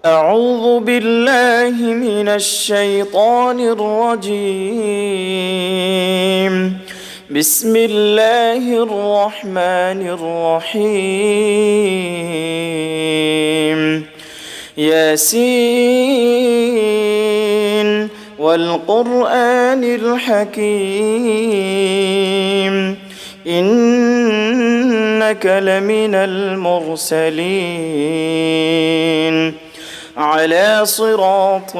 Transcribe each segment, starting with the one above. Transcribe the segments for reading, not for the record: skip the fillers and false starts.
أعوذ بالله من الشيطان الرجيم. بسم الله الرحمن الرحيم. ياسين والقرآن الحكيم إنك لمن المرسلين على صراط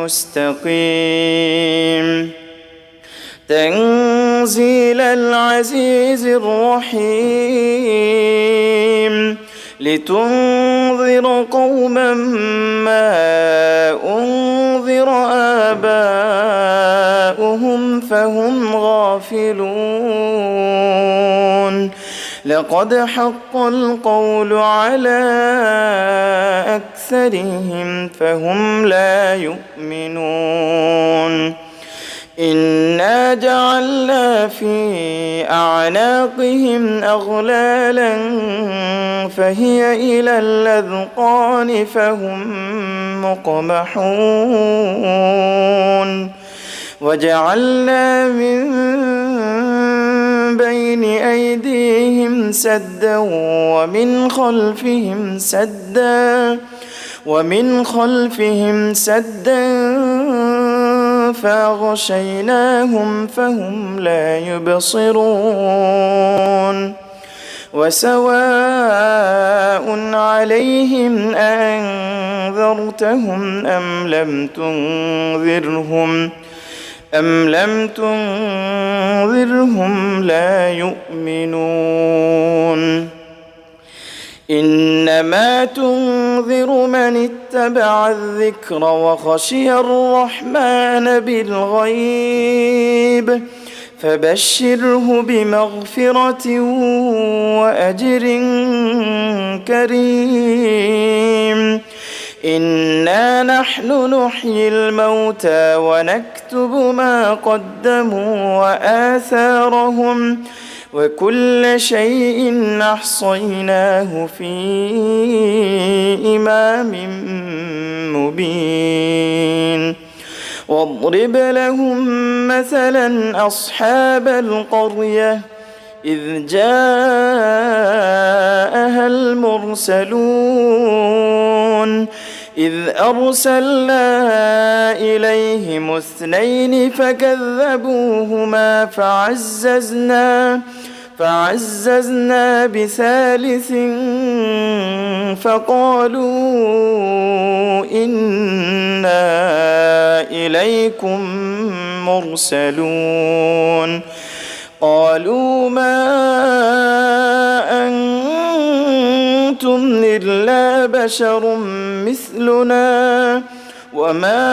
مستقيم. تنزيل العزيز الرحيم لتنذر قوما ما أنذر آباؤهم فهم غافلون. لقد حق القول على أكثرهم فهم لا يؤمنون. إنا جعلنا في أعناقهم أغلالا فهي إلى الأذقان فهم مقمحون. وجعلنا من بين أيديهم سدا ومن خلفهم سدا فأغشيناهم فهم لا يبصرون. وسواء عليهم أأنذرتهم أم لم تنذرهم لا يؤمنون. إنما تنذر من اتبع الذكر وخشي الرحمن بالغيب فبشره بمغفرة وأجر كريم. إنا نحن نحيي الموتى ونكتب ما قدموا وآثارهم وكل شيء أحصيناه في إمام مبين. واضرب لهم مثلا أصحاب القرية إذ جاءها المرسلون إذ أرسلنا إليهم 2 فكذبوهما فعززنا بثالث فقالوا إنا إليكم مرسلون. قالوا ما أنتم إلا بشر مثلنا وما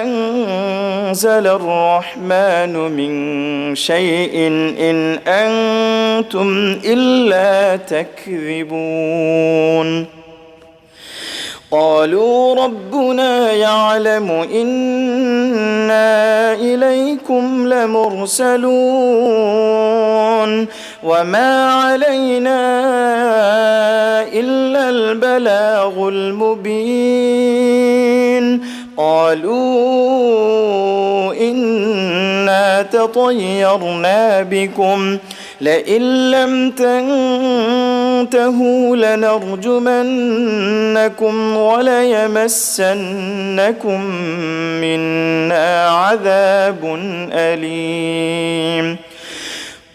أنزل الرحمن من شيء إن أنتم إلا تكذبون. قالوا ربنا يعلم إنا إليكم لمرسلون وما علينا إلا البلاغ المبين. قالوا إنا تطيرنا بكم لئن لم تنتهوا لنرجمنكم وليمسنكم منا عذاب أليم.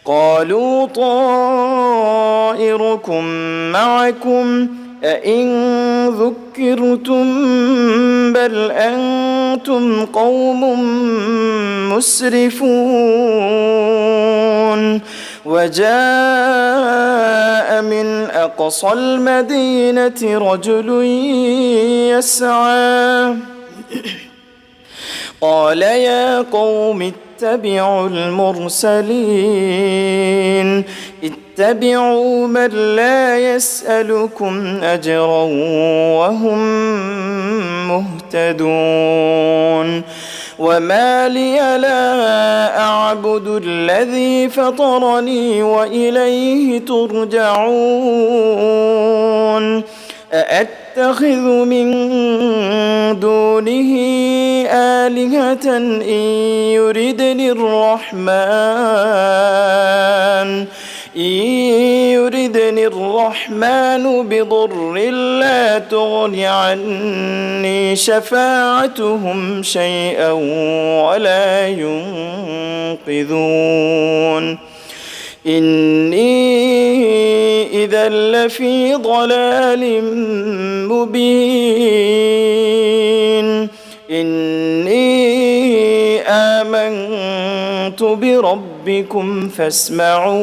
قالوا طائركم معكم أئن ذكرتم بل أنتم قوم مسرفون. وجاء من أقصى المدينة رجل يسعى قال يا قوم اتبعوا المرسلين اتبعوا من لا يسألكم أجرا وهم مهتدون. وما لي لا أعبد الذي فطرني وإليه ترجعون. أتخذ من دونه آلهة إن يردني الرحمن بضر لا تغن عني شفاعتهم شيئا ولا ينقذون إني إذا لفي ضلال مبين إني آمنت بربكم فاسمعون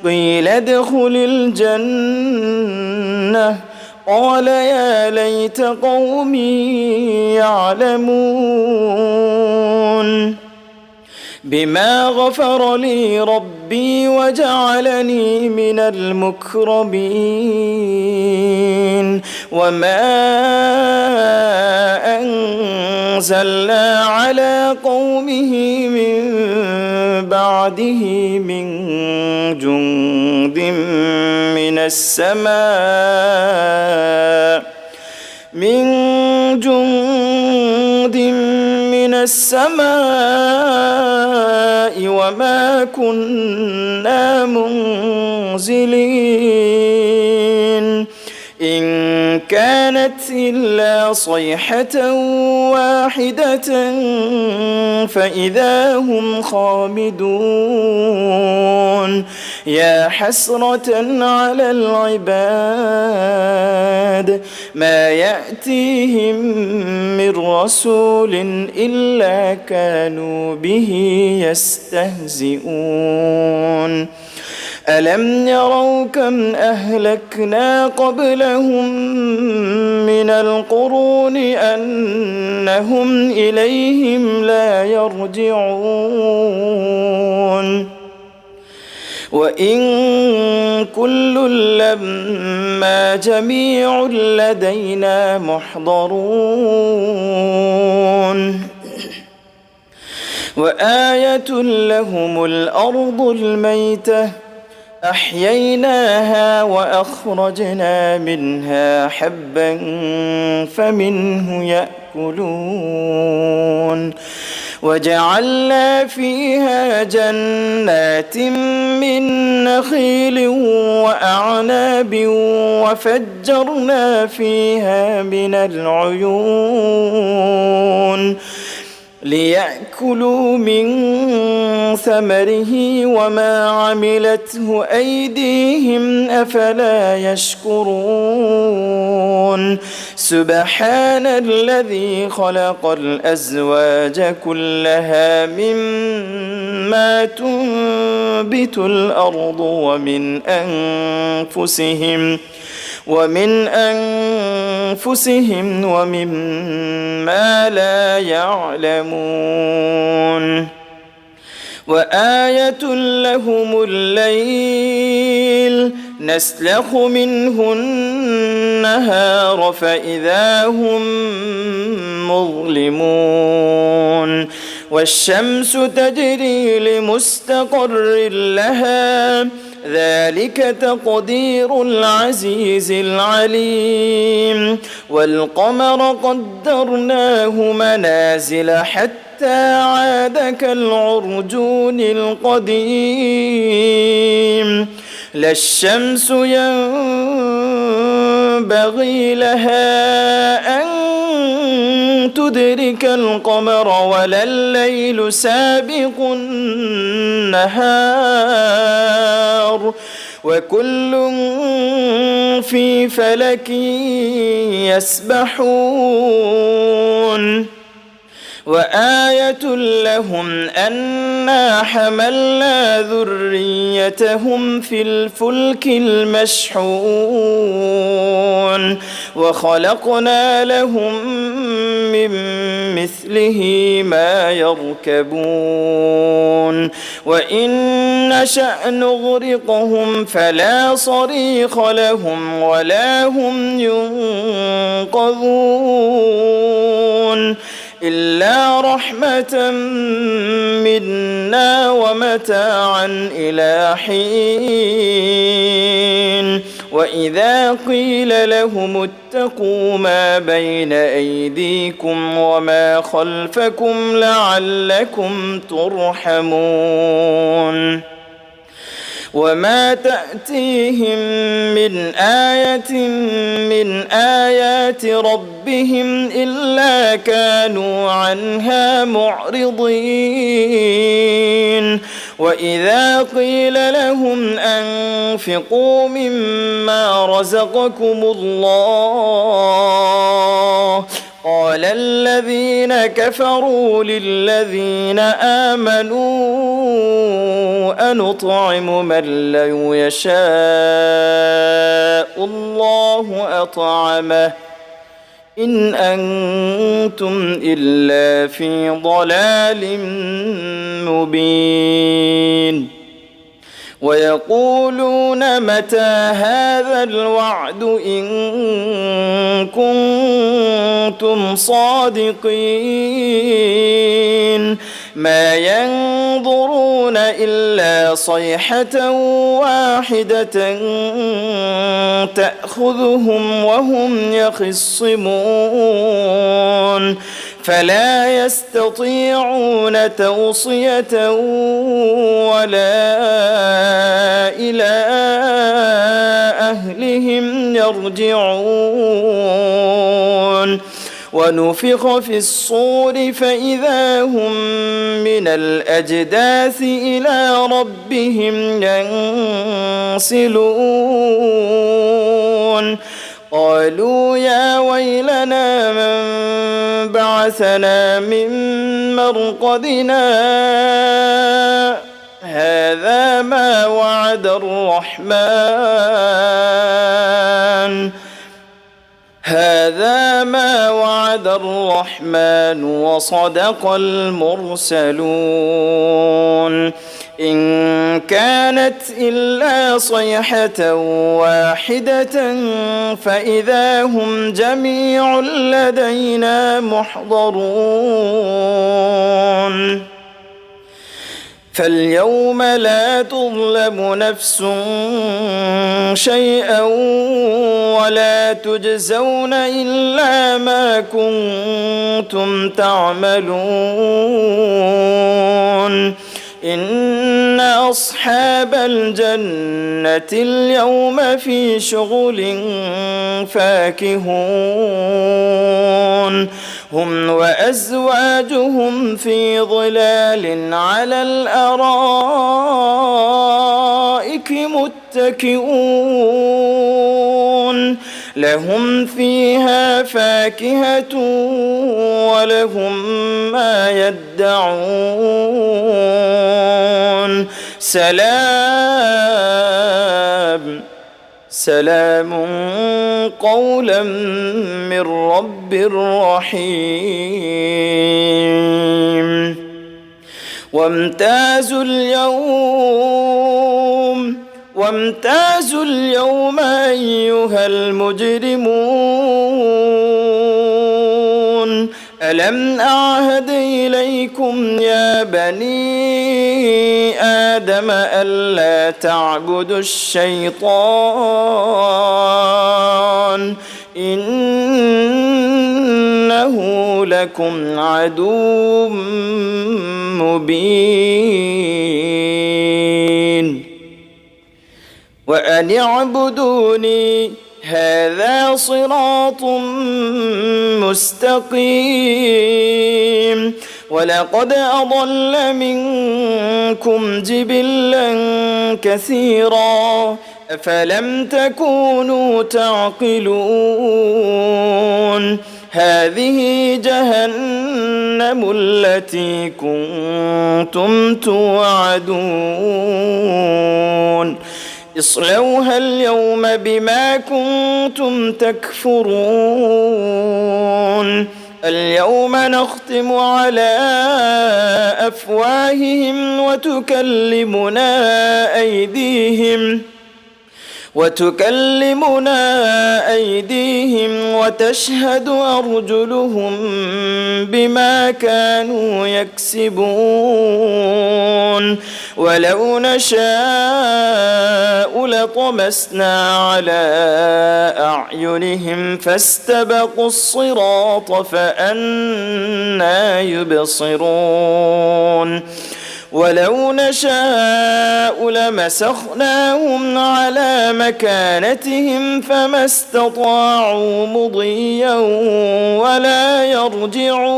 قيل ادخل الجنة قال يا ليت قومي يعلمون بما غفر لي ربي وجعلني من المكرمين وما أنزلنا على قومه من بعده من جند من السماء وما كنا منزلين إن كانت إلا صيحة واحدة فإذا هم خامدون يا حسرة على العباد ما يأتيهم من رسول إلا كانوا به يستهزئون ألم يروا كم أهلكنا قبلهم من القرون أنهم إليهم لا يرجعون وإن كل لما جميع لدينا محضرون وآية لهم الأرض الميتة أحييناها وأخرجنا منها حبا فمنه يأكلون وجعلنا فيها جنات من نخيل وأعناب وفجرنا فيها من العيون ليأكلوا من ثمره وما عملته أيديهم أفلا يشكرون سبحان الذي خلق الأزواج كلها مما تنبت الأرض ومن أنفسهم ومما لا يعلمون وآية لهم الليل نسلخ منه النهار فإذا هم مظلمون والشمس تجري لمستقر لها ذلك تقدير العزيز العليم والقمر قدرناه منازل حتى عاد كالعرجون القديم لا الشمس ينبغي لها أن تدرك القمر ولا الليل سابق النهار وكل في فلك يسبحون وآية لهم أنا حملنا ذريتهم في الفلك المشحون وخلقنا لهم من مثله ما يركبون وإن نشأ نغرقهم فلا صريخ لهم ولا هم ينقذون إلا رحمة منا ومتاعا إلى حين وإذا قيل لهم اتقوا ما بين أيديكم وما خلفكم لعلكم ترحمون وما تأتيهم من آية من آيات ربهم إلا كانوا عنها معرضين وإذا قيل لهم أنفقوا مما رزقكم الله قال الذين كفروا للذين آمنوا أنطعم من لو يشاء الله أطعمه إن أنتم إلا في ضلال مبين ويقولون متى هذا الوعد إن كنتم صادقين ما ينظرون إلا صيحة واحدة تأخذهم وهم يخصمون فلا يستطيعون توصية ولا إلى أهلهم يرجعون ونفخ في الصور فإذا هم من الأجداث إلى ربهم ينسلون قالوا يا ويلنا من بعثنا من مرقدنا هذا ما وعد الرحمن وصدق المرسلون إن كانت إلا صيحة واحدة فإذا هم جميع لدينا محضرون فاليوم لا تظلم نفس شيئا ولا تجزون إلا ما كنتم تعملون إن أصحاب الجنة اليوم في شغل فاكهون هم وأزواجهم في ظلال على الأرائك متكئون لهم فيها فاكهة ولهم ما يدعون سلام قولا من رب رحيم وامتازوا اليوم أيها المجرمون ألم أعهد إليكم يا بني آدم ألا تعبدوا الشيطان إنه لكم عدو مبين وأن اعبدوني هذا صراط مستقيم ولقد أضل منكم جبلا كثيرا أفلم تكونوا تعقلون هذه جهنم التي كنتم توعدون اصلوها اليوم بما كنتم تكفرون اليوم نختم على أفواههم وتكلمنا أيديهم وتشهد أرجلهم بما كانوا يكسبون ولو نشاء لطمسنا على أعينهم فاستبقوا الصراط فأنى يبصرون ولو نشاء لمسخناهم على مكانتهم فما استطاعوا مضيا ولا يرجعون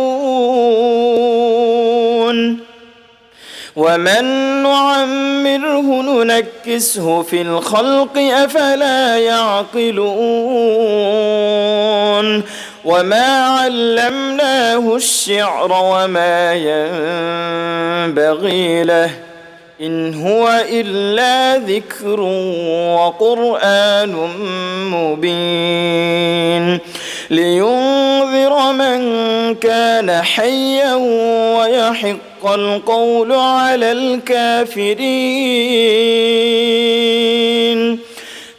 ومن نعمره ننكسه في الخلق أفلا يعقلون وما علمناه الشعر وما ينبغي له إن هو إلا ذكر وقرآن مبين لينذر من كان حيا ويحق القول على الكافرين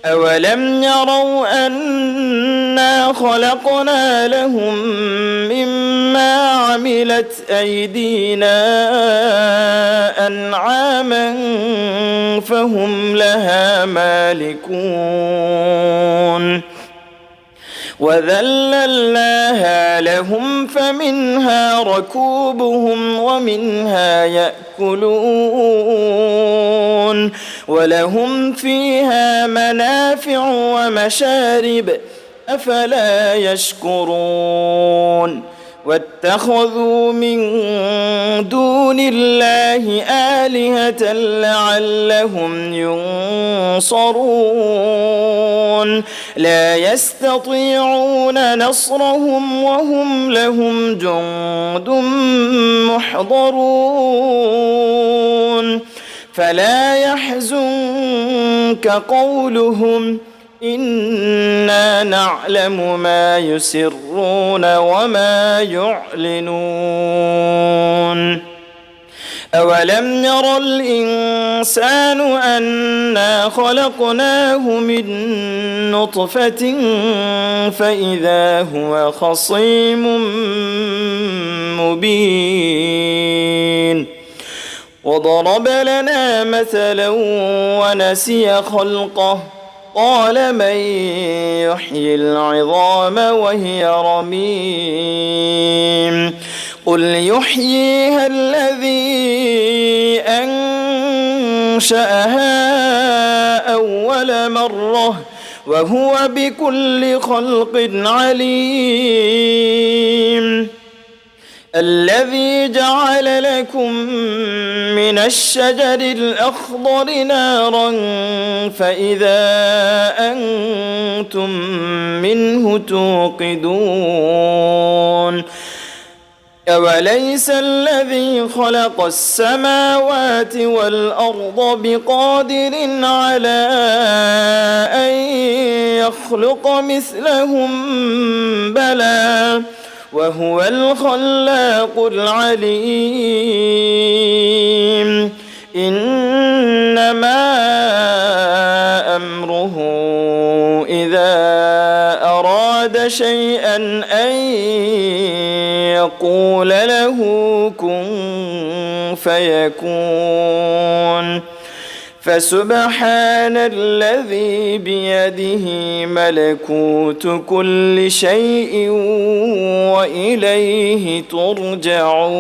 أولم يروا أنا خلقنا لهم مما عملت أيدينا أنعاما فهم لها مالكون وذللناها لهم فمنها ركوبهم ومنها يأكلون ولهم فيها منافع ومشارب أفلا يشكرون واتخذوا من دون الله آلهة لعلهم ينصرون لا يستطيعون نصرهم وهم لهم جند محضرون فلا يحزنك قولهم إنا نعلم ما يسرون وما يعلنون أولم ير الإنسان أنا خلقناه من نطفة فإذا هو خصيم مبين وضرب لنا مثلا ونسي خلقه قال من يحيي العظام وهي رميم قل يحييها الذي أنشأها أول مرة وهو بكل خلق عليم الذي جعل لكم من الشجر الأخضر نارا فإذا أنتم منه توقدون أوليس الذي خلق السماوات والأرض بقادر على أن يخلق مثلهم بلى وهو الخلاق العليم إنما أمره إذا أراد شيئا أن يقول له كن فيكون فسبحان الذي بيده ملكوت كل شيء وإليه ترجعون.